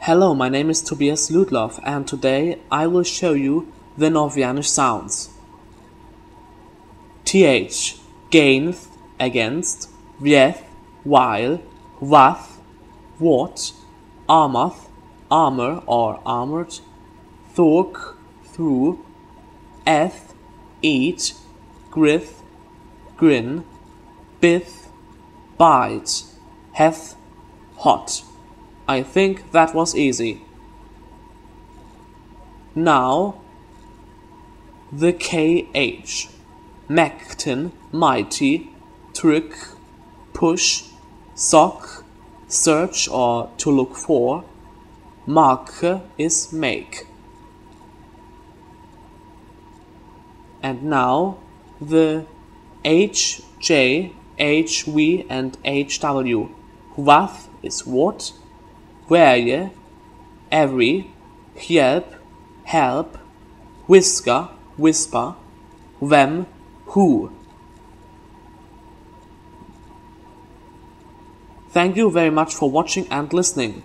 Hello, my name is Tobias Ludloff, and today I will show you the norvyanish sounds. Th, gainst, against, vieth, while, wath, what, armath, armor or armored, thork, through, eth, eat, grith, grin, bith, bite, heth, hot. I think that was easy. Now, the KH. Mäkten, mighty, tryck, push, sock, search or to look for. Make is make. And now, the HJ, HV and HW. Wath is what? Where, every, help, whisker, whisper, them, who. Thank you very much for watching and listening.